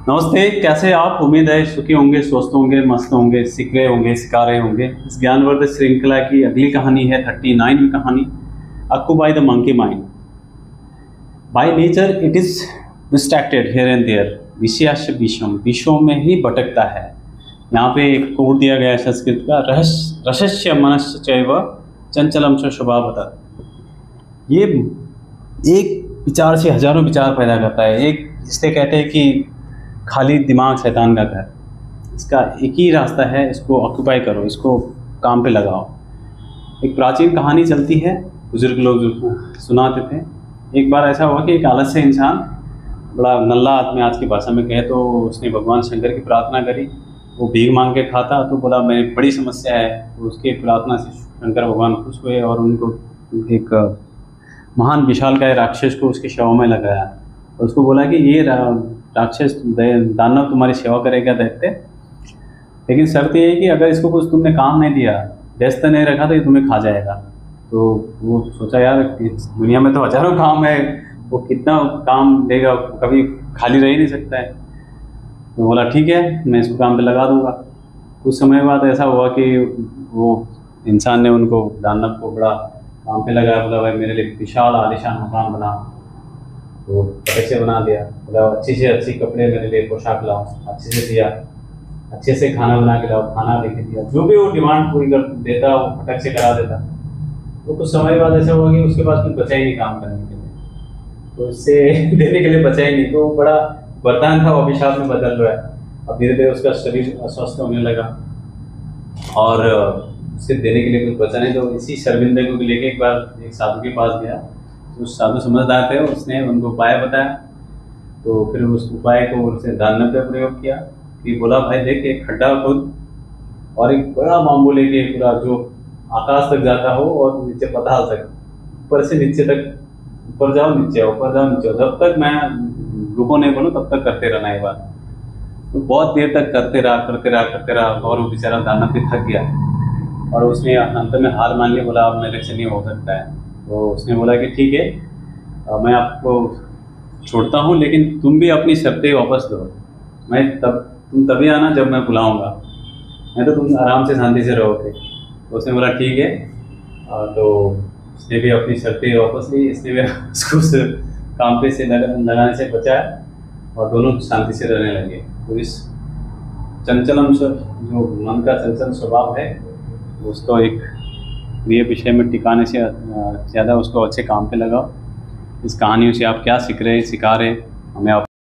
नमस्ते, कैसे आप? उम्मीद है सुखी होंगे, स्वस्थ होंगे, मस्त होंगे, सीख रहे होंगे, सिखा रहे होंगे। इस ज्ञानवर्धक श्रृंखला की अगली कहानी है 39वीं कहानी, occupy the monkey mind. By nature it is distracted here and there, विषयाश्च विषम, विषयों में ही भटकता है। यहाँ पे एक कोट दिया गया है संस्कृत का, रसस्य मनश्चैव चंचलम च स्वभावतः। ये एक विचार से हजारों विचार पैदा करता है। एक इससे कहते हैं कि खाली दिमाग शैतान का घर। इसका एक ही रास्ता है, इसको ऑक्यूपाई करो, इसको काम पे लगाओ। एक प्राचीन कहानी चलती है, बुजुर्ग लोग जो सुनाते थे। एक बार ऐसा हुआ कि एक आलस्य इंसान, बड़ा नल्ला आदमी आज की भाषा में कहे तो, उसने भगवान शंकर की प्रार्थना करी। वो भीख मांग के खाता तो बोला मेरी बड़ी समस्या है। तो उसके प्रार्थना से शंकर भगवान खुश हुए और उनको एक महान विशालकाय राक्षस को उसके शव में लगाया। और उसको बोला कि ये राक्षस दानव तुम्हारी सेवा करेगा दैत्य, लेकिन शर्त ये है कि अगर इसको कुछ तुमने काम नहीं दिया, व्यस्त नहीं रखा, तो ये तुम्हें खा जाएगा। तो वो सोचा यार इस दुनिया में तो हजारों काम है, वो कितना काम देगा, कभी खाली रह ही नहीं सकता है। तो बोला ठीक है, मैं इसको काम पे लगा दूंगा। कुछ समय बाद ऐसा हुआ कि वो इंसान ने उनको, दानव को, बड़ा काम पे लगाया। बोला भाई मेरे लिए विशाल आलिशान मकान बना। तो फटक से बना दिया। बोला अच्छी से अच्छी कपड़े मेरे लिए, पोशाक लाओ, अच्छे से दिया। अच्छे से खाना बना के लाओ, खाना लेके दिया। जो भी वो डिमांड पूरी कर देता वो फटक से करा देता। तो कुछ समय बाद ऐसा हुआ कि उसके पास कुछ बचा ही नहीं काम करने के लिए, तो इससे देने के लिए बचा ही नहीं। तो बड़ा वरदान था वो अभिशाप में बदल रहा है। अब धीरे धीरे उसका शरीर अस्वस्थ होने लगा और उससे देने के लिए कुछ बचा नहीं। तो इसी शर्मिंदगी को लेके एक बार एक साधु के पास गया। तो साधु समझदार थे, उसने उनको उपाय बताया। तो फिर उस उपाय को उसने दानव पे प्रयोग किया कि बोला भाई देख, एक खड्डा खुद और एक बड़ा बांबू लेके, पूरा जो आकाश तक जाता हो और नीचे पाताल तक, ऊपर से नीचे तक, ऊपर जाओ नीचे आओ, ऊपर जाओ नीचे आओ, जब तक मैं रुको नहीं बोलूँ तब तक करते रहना। ये बात तो बहुत देर तक करते रहा और वो बेचारा दानव भी थक गया और उसने अंत में हार मान लिया। बोला अब मेरे से नहीं हो सकता है। तो उसने बोला कि ठीक है, मैं आपको छोड़ता हूँ, लेकिन तुम भी अपनी शर्तें वापस दो। तुम तभी आना जब मैं बुलाऊंगा, नहीं तो तुम आराम से शांति से रहोगे। तो उसने बोला ठीक है। तो उसने भी अपनी शर्तें वापस ली, इसने भी उसको उस काम पे से लगाने से बचाया और दोनों शांति से रहने लगे। तो इस चंचलम जो मन का चंचल स्वभाव है, उसको एक प्रिय विषय में टिकाने से ज़्यादा उसको अच्छे काम पे लगाओ। इस कहानियों से आप क्या सीख रहे, सिखा रहे हमें आप